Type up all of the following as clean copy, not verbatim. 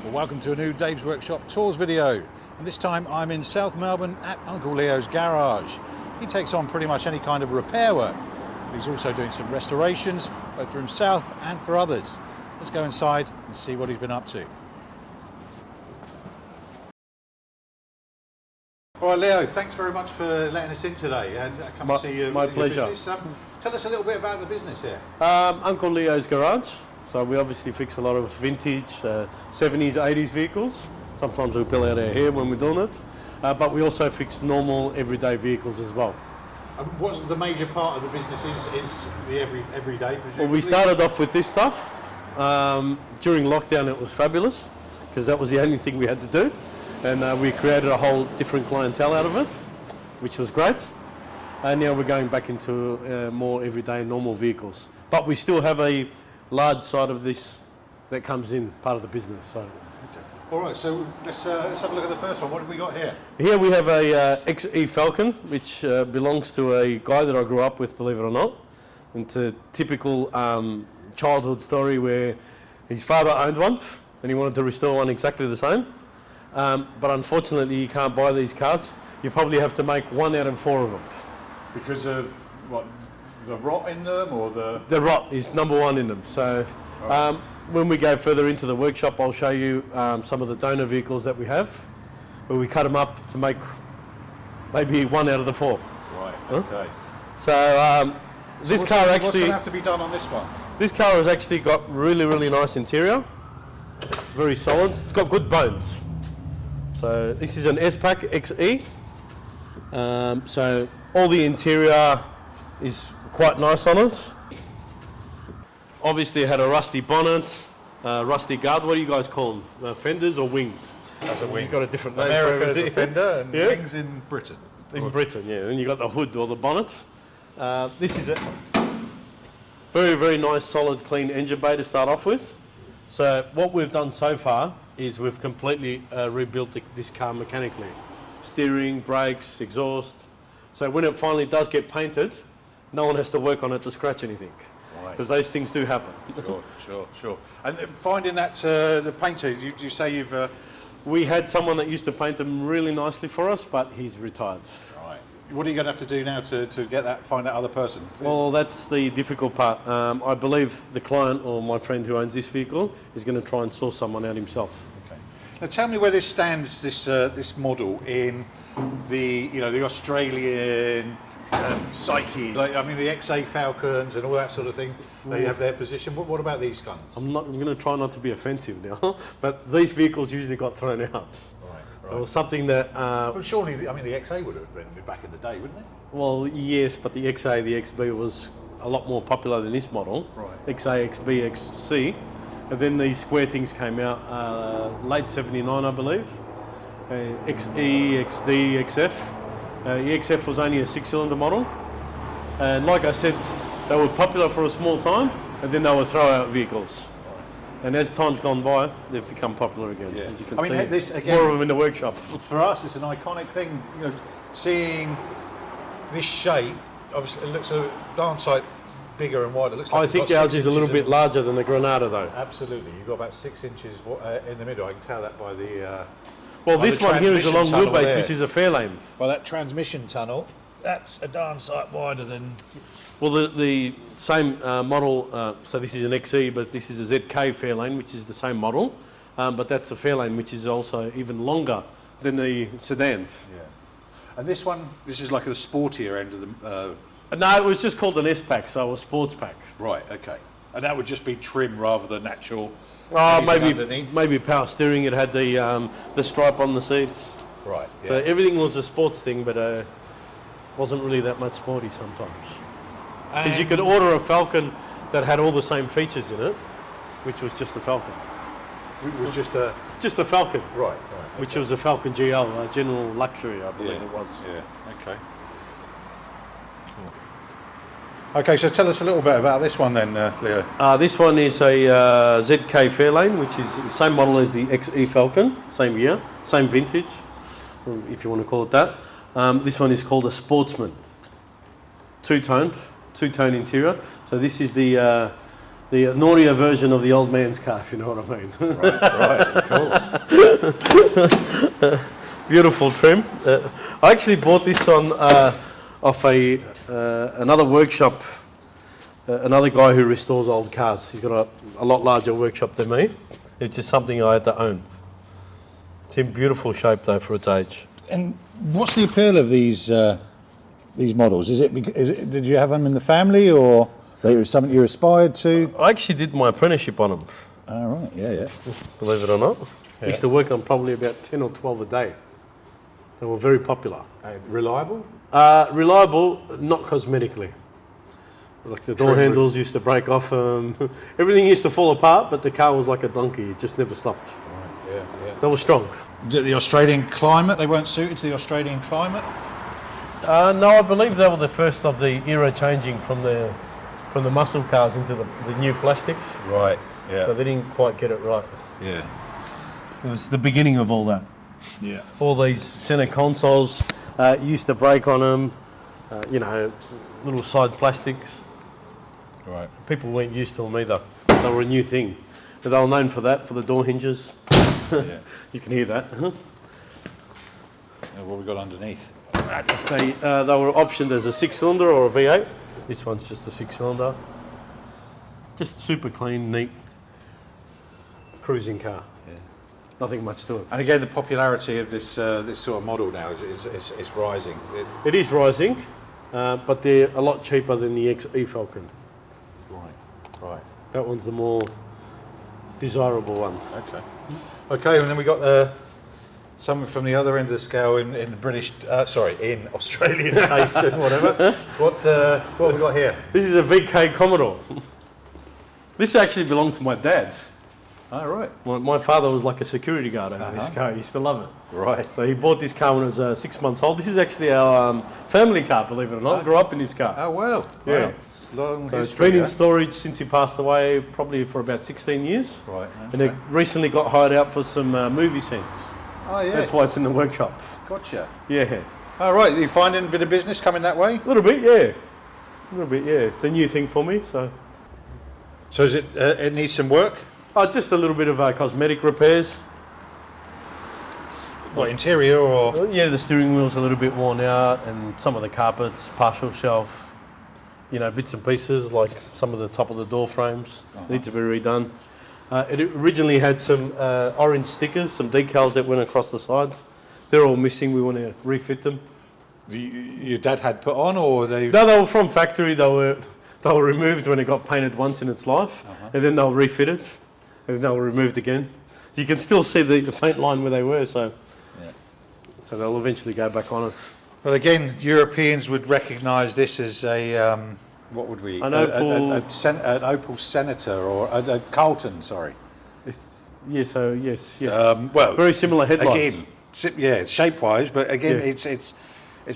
Well, welcome to a new Dave's Workshop Tours video, and this time I'm in South Melbourne at Uncle Leo's garage. He takes on pretty much any kind of repair work, but he's also doing some restorations, both for himself and for others. Let's go inside and see what he's been up to. All right, Leo, thanks very much for letting us in today and come and see you. My pleasure. Tell us a little bit about the business here. Uncle Leo's garage. So we obviously fix a lot of vintage 70s, 80s vehicles. Sometimes we pull out our hair when we're doing it. But we also fix normal everyday vehicles as well. And what's the major part of the business is the everyday, presumably? Well, we started off with this stuff. During lockdown it was fabulous because that was the only thing we had to do. And we created a whole different clientele out of it, which was great. And now we're going back into more everyday normal vehicles. But we still have a large side of this that comes in part of the business. So. Okay. All right, so let's have a look at the first one. What have we got here? Here we have a XE Falcon, which belongs to a guy that I grew up with, believe it or not. It's a typical childhood story where his father owned one and he wanted to restore one exactly the same. But unfortunately you can't buy these cars. You probably have to make 1 out of 4 of them. Because of what? The rot in them, or the rot is number 1 in them. So when we go further into the workshop, I'll show you some of the donor vehicles that we have, where we cut them up to make maybe 1 out of the 4. Right. Okay. Huh? So this car actually. What's going to have to be done on this one? This car has actually got really nice interior. Very solid. It's got good bones. So this is an S-Pack XE. So all the interior is quite nice on it. Obviously it had a rusty bonnet, rusty guard. What do you guys call them? Fenders or wings? That's a wing. You've got a different name. America's a fender and wings in Britain. In Britain, yeah. And you got the hood or the bonnet. This is a very nice, solid, clean engine bay to start off with. So what we've done so far is we've completely rebuilt this car mechanically. Steering, brakes, exhaust. So when it finally does get painted, no one has to work on it to scratch anything. Because those things do happen. Sure. And finding that, the painter, you say you've... We had someone that used to paint them really nicely for us, but he's retired. Right. What are you going to have to do now to get that, find that other person? Well, that's the difficult part. I believe the client or my friend who owns this vehicle is going to try and source someone out himself. Okay. Now tell me where this stands, this model, in the Australian psyche. Like, I mean, the XA Falcons and all that sort of thing, they have their position. What about these guns? I'm going to try not to be offensive now, but these vehicles usually got thrown out. Right. It was something that... but surely, I mean, the XA would have been back in the day, wouldn't it? Well, yes, but the XA, the XB was a lot more popular than this model. Right. XA, XB, XC. And then these square things came out late 79, I believe. XE, XD, XF. The XF was only a 6-cylinder model. And like I said, they were popular for a small time, and then they were throw-out vehicles. And as time's gone by, they've become popular again. Yeah. As you can I mean, see, this again, more of them in the workshop. For us, it's an iconic thing. Seeing this shape, obviously, it looks a darn sight bigger and wider. It looks like I think ours is a little bit larger than the Granada, though. Absolutely, you've got about 6 inches in the middle. I can tell that by the. Well, this one here is a long wheelbase, which is a Fairlane. By that transmission tunnel, that's a darn sight wider than... Well, the same model, so this is an XE, but this is a ZK Fairlane, which is the same model, but that's a Fairlane, which is also even longer than the sedan. Yeah. And this one, this is like the sportier end of the... No, it was just called an S-Pack, so a sports pack. Right, okay. And that would just be trim rather than actual... maybe power steering. It had the stripe on the seats. Right. Yeah. So everything was a sports thing, but wasn't really that much sporty sometimes. Because you could order a Falcon that had all the same features in it, which was just the Falcon. It was just a Falcon. Right. Which was a Falcon GL, a general luxury, I believe it was. Yeah. Okay. Okay, so tell us a little bit about this one then, Leo. This one is a ZK Fairlane, which is the same model as the XE Falcon, same year, same vintage, if you want to call it that. This one is called a Sportsman. Two-tone interior. So this is the the naughtier version of the old man's car, if you know what I mean. Right, cool. Beautiful trim. I actually bought this on off another workshop, another guy who restores old cars. He's got a lot larger workshop than me. It's just something I had to own. It's in beautiful shape though for its age. And what's the appeal of these models? Is it did you have them in the family, or they were something you aspired to? I actually did my apprenticeship on them. Oh, right, yeah. Believe it or not. Yeah. I used to work on probably about 10 or 12 a day. They were very popular. Reliable? Reliable, not cosmetically. Like the door handles used to break off. Everything used to fall apart, but the car was like a donkey. It just never stopped. Right, yeah. They were strong. Is it the Australian climate? They weren't suited to the Australian climate? No, I believe they were the first of the era changing from the muscle cars into the new plastics. Right, yeah. So they didn't quite get it right. Yeah. It was the beginning of all that. Yeah. All these centre consoles used to break on them, little side plastics. Right. People weren't used to them either. They were a new thing. But they were known for that, for the door hinges. Yeah. You can hear that. What have we got underneath? They were optioned as a 6-cylinder or a V8. This one's just a 6-cylinder. Just super clean, neat cruising car. Yeah. Nothing much to it. And again, the popularity of this sort of model now is rising. It is rising, but they're a lot cheaper than the Falcon. Right. That one's the more desirable one. Okay, and then we got something from the other end of the scale in the British, in Australian taste and whatever. What have we got here? This is a VK Commodore. This actually belonged to my dad. Oh, right. My father was like a security guard over this car. He used to love it. Right. So he bought this car when it was 6 months old. This is actually our family car, believe it or not. Okay. Grew up in this car. Oh, well. Yeah. Wow. Long So it's history, been in storage since he passed away, probably for about 16 years. Right. And it recently got hired out for some movie scenes. Oh, yeah. That's why it's in the workshop. Gotcha. Yeah. Oh, right. Are you finding a bit of business coming that way? A little bit, yeah. It's a new thing for me, so. So is it needs some work? Just a little bit of cosmetic repairs. What, interior or? Yeah, the steering wheel's a little bit worn out, and some of the carpets, partial shelf, bits and pieces, like some of the top of the door frames need to be redone. It originally had some orange stickers, some decals that went across the sides. They're all missing. We want to refit them. Your dad had put on, or they? No, they were from factory. They were removed when it got painted once in its life, and then they were refitted, and then they were removed again. You can still see the paint line where they were, so they'll eventually go back on it. Well, again, Europeans would recognise this as a what would we? An Opel, an Opel Senator or a Carlton, sorry. Yes. Well, very similar headlights. Again, shape-wise, but again, it's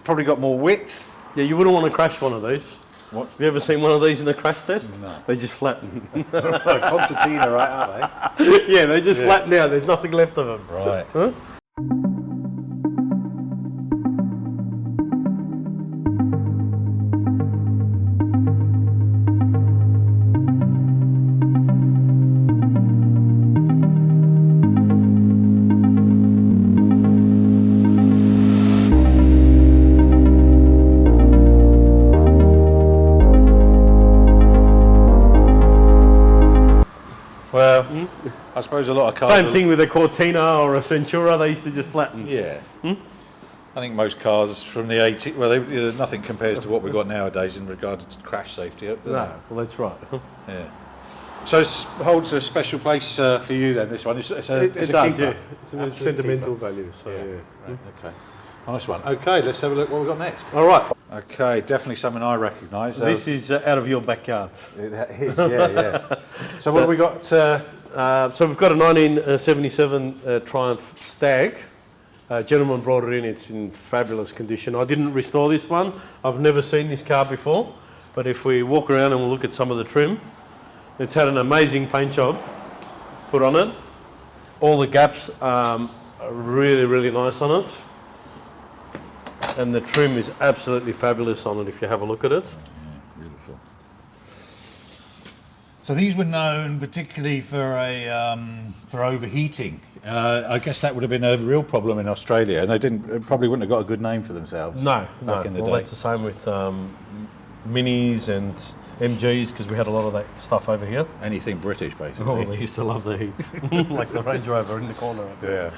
probably got more width. Yeah, you wouldn't want to crash one of these. What? Have you ever seen one of these in a crash test? No. They just flatten. Concertina, right, aren't they? Yeah, they just flatten out. There's nothing left of them. Right. Huh? Well, I suppose a lot of cars. Same thing with a Cortina or a Centura. They used to just flatten. Yeah. I think most cars from the 80s, well, nothing compares to what we've got nowadays in regard to crash safety. No, well, that's right. Yeah. So it holds a special place for you then, this one. It's a It does, keeper. yeah. It's a sentimental value. So, yeah. Right, okay. Nice one. Okay, let's have a look what we've got next. All right. Okay, definitely something I recognise. This is out of your backyard. It is, yeah. So what have we got? So we've got a 1977 Triumph Stag. A gentleman brought it in. It's in fabulous condition. I didn't restore this one. I've never seen this car before. But if we walk around and we'll look at some of the trim, it's had an amazing paint job put on it. All the gaps are really, really nice on it. And the trim is absolutely fabulous on it if you have a look at it. Yeah, beautiful. So these were known particularly for overheating. I guess that would have been a real problem in Australia, and they probably wouldn't have got a good name for themselves. No, back in the day. That's the same with Minis and MGs, because we had a lot of that stuff over here. Anything British, basically. Oh, they used to love the heat, like the Range Rover in the corner. Yeah.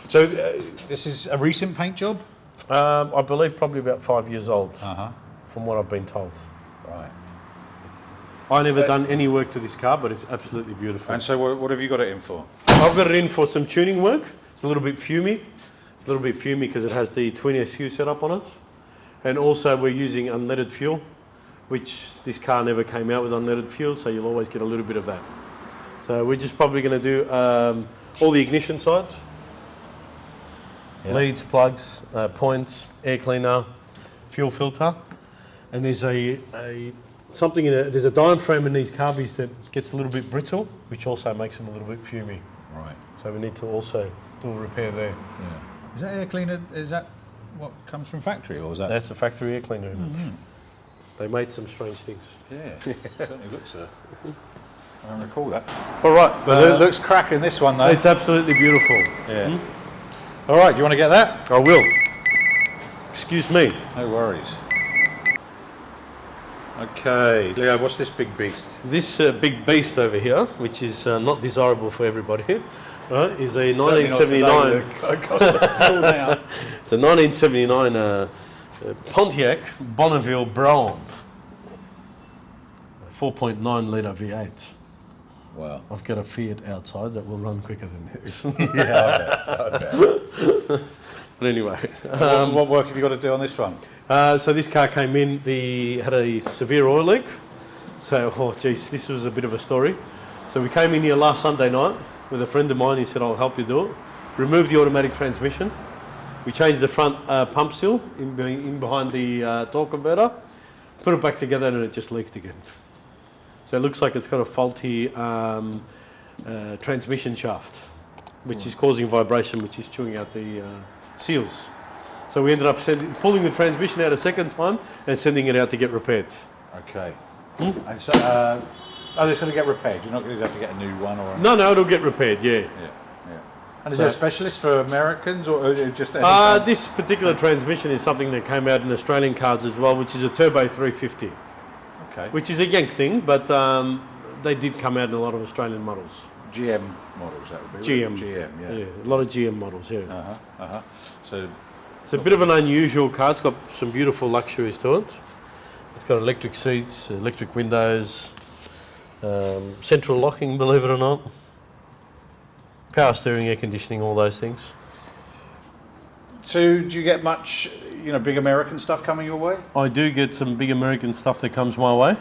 So this is a recent paint job? I believe probably about 5 years old, from what I've been told. Right. I never done any work to this car, but it's absolutely beautiful. And so what have you got it in for? I've got it in for some tuning work. It's a little bit fumey. It's a little bit fumey because it has the twin SU setup on it. And also we're using unleaded fuel, which this car never came out with unleaded fuel, so you'll always get a little bit of that. So we're just probably going to do all the ignition sides. Leads, plugs, points, air cleaner, fuel filter. And there's there's a diaphragm in these carbies that gets a little bit brittle, which also makes them a little bit fumey. Right. So we need to also do a repair there. Yeah. Is that air cleaner, is that what comes from factory, or is that? That's a factory air cleaner. They made some strange things. Yeah, certainly looks I don't recall that. All right. But it looks cracking, this one, though. It's absolutely beautiful. Yeah. All right, you want to get that? I will. Excuse me. No worries. Okay, Leo, what's this big beast? This big beast over here, which is not desirable for everybody, right, is a 1979. It's a 1979 Pontiac Bonneville Brown, 4.9 litre V8. Wow. I've got a Fiat outside that will run quicker than this. Yeah, I bet. But anyway. What work have you got to do on this one? So this car came in, had a severe oil leak. So, oh geez, this was a bit of a story. So we came in here last Sunday night with a friend of mine. He said, I'll help you do it. Removed the automatic transmission. We changed the front pump seal in behind the torque converter. Put it back together and it just leaked again. So it looks like it's got a faulty transmission shaft, which is causing vibration, which is chewing out the seals. So we ended up pulling the transmission out a second time and sending it out to get repaired. Okay. And so, it's going to get repaired. You're not going to have to get a new one, or? No, it'll get repaired. Yeah. And is there a specialist for Americans, or just? This particular transmission is something that came out in Australian cars as well, which is a Turbo 350. Okay. Which is a Yank thing, but they did come out in a lot of Australian models. GM models, that would be. GM. GM, yeah. A lot of GM models, yeah. So it's a bit of an unusual car. It's got some beautiful luxuries to it. It's got electric seats, electric windows, central locking, believe it or not. Power steering, air conditioning, all those things. So do you get much, big American stuff coming your way? I do get some big American stuff that comes my way.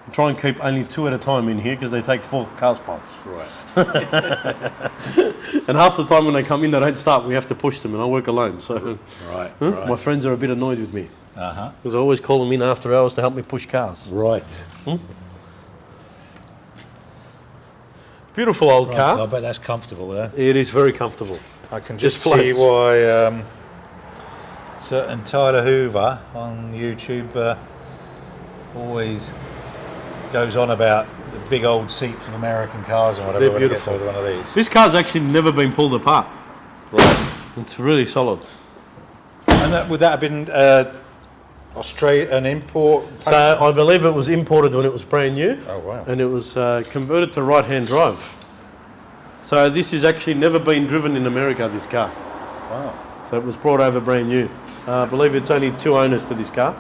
I try and keep only 2 at a time in here because they take 4 car spots. Right. And half the time when they come in, they don't start. We have to push them, and I work alone. So right. My friends are a bit annoyed with me because I always call them in after hours to help me push cars. Right. Beautiful old car. I bet that's comfortable there. It is very comfortable. I can just see why certain Tyler Hoover on YouTube always goes on about the big old seats of American cars and whatever. They're beautiful. One of these. This car's actually never been pulled apart. Right. It's really solid. And would that have been an import? So I believe it was imported when it was brand new. Oh wow. And it was converted to right-hand drive. So this has actually never been driven in America, this car. Wow. So it was brought over brand new. I believe it's only 2 owners to this car.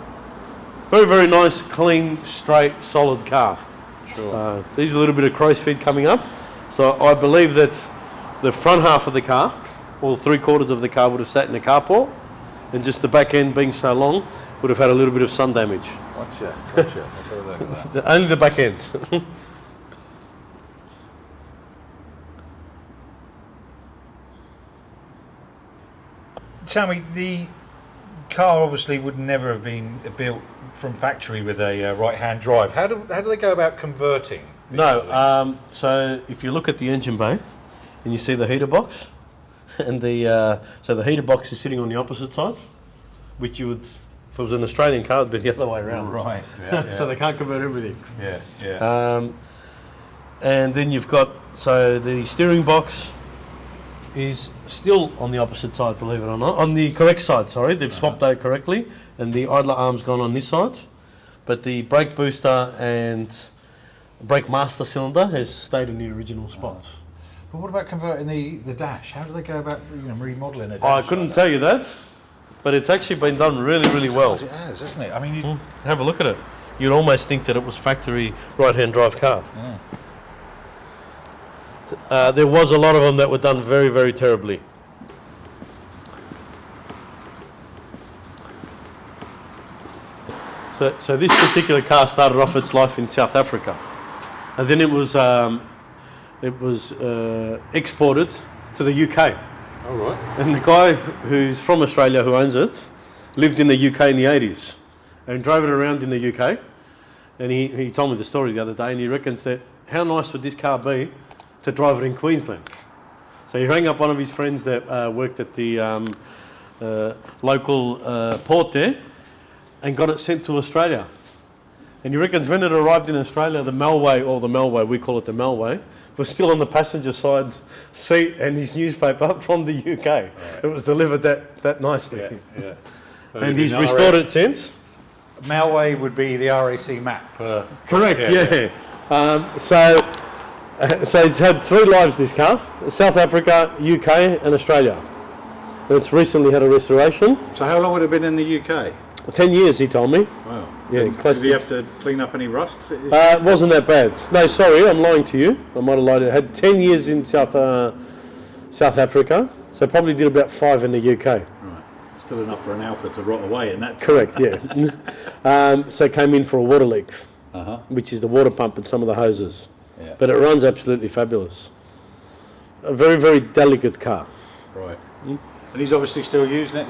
Very, very nice, clean, straight, solid car. Sure. There's a little bit of crow's feet coming up. So I believe that the front half of the car, or 3/4 of the car, would have sat in the carport, and just the back end being so long would have had a little bit of sun damage. Gotcha. Let's have a look at that. Only the back end. Tell me, the car obviously would never have been built from factory with a right-hand drive. How do they go about converting? No, so if you look at the engine bay and you see the heater box, and so the heater box is sitting on the opposite side, which you would If it was an Australian car, it'd be the other way around. Right. Yeah, So they can't convert everything. yeah, yeah. And then you've got, so the steering box is still on the opposite side, believe it or not. On the correct side, sorry. They've swapped out correctly, and the idler arm's gone on this side. But the brake booster and brake master cylinder has stayed in the original spots. But what about converting the dash? How do they go about remodelling a dash? I couldn't tell you that, but it's actually been done really, really well. It has, hasn't it? I mean, Have a look at it. You'd almost think that it was factory right-hand drive car. yeah. There was a lot of them that were done very, very terribly. So this particular car started off its life in South Africa, and then it was exported to the UK. All right. And the guy who's from Australia who owns it lived in the UK in the 80s and drove it around in the UK. And he told me the story the other day, and he reckons that how nice would this car be to drive it in Queensland. So he rang up one of his friends that worked at the local port there and got it sent to Australia. And he reckons when it arrived in Australia, the Melway, we call it the Melway, was still on the passenger side seat and his newspaper from the UK. Right. It was delivered that nicely. Yeah, yeah. And he's restored it since. Melway would be the RAC map. Correct, yeah. So it's had 3 lives, this car: South Africa, UK and Australia. And it's recently had a restoration. So how long would it have been in the UK? 10 years, he told me. Wow. Yeah, Did you have to clean up any rust? It wasn't that bad. No, sorry, I'm lying to you. I might have lied. It had 10 years in South Africa, so probably did about 5 in the UK. Right. Still enough for an Alfa to rot away in that time. Correct, yeah. So it came in for a water leak, which is the water pump and some of the hoses. Yeah. But it runs absolutely fabulous. A very, very delicate car. Right. And he's obviously still using it.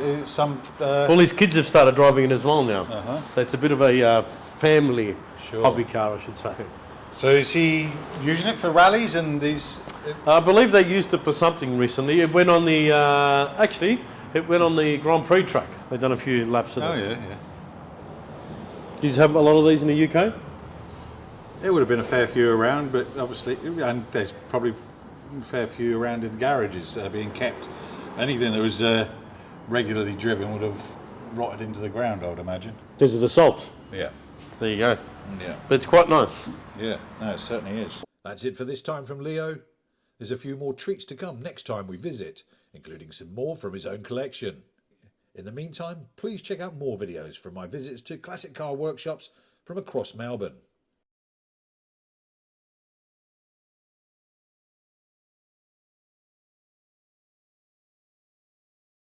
Well, his kids have started driving it as well now. So it's a bit of a family hobby car, I should say. So is he using it for rallies and these? I believe they used it for something recently. It went on the it went on the Grand Prix track. They've done a few laps of it. Oh yeah, yeah. Did you have a lot of these in the UK? There would have been a fair few around, but obviously, and there's probably a fair few around in garages being kept. Anything that was regularly driven would have rotted into the ground, I would imagine. Because of the salt. Yeah. There you go. Yeah. But it's quite nice. Yeah, no, it certainly is. That's it for this time from Leo. There's a few more treats to come next time we visit, including some more from his own collection. In the meantime, please check out more videos from my visits to classic car workshops from across Melbourne.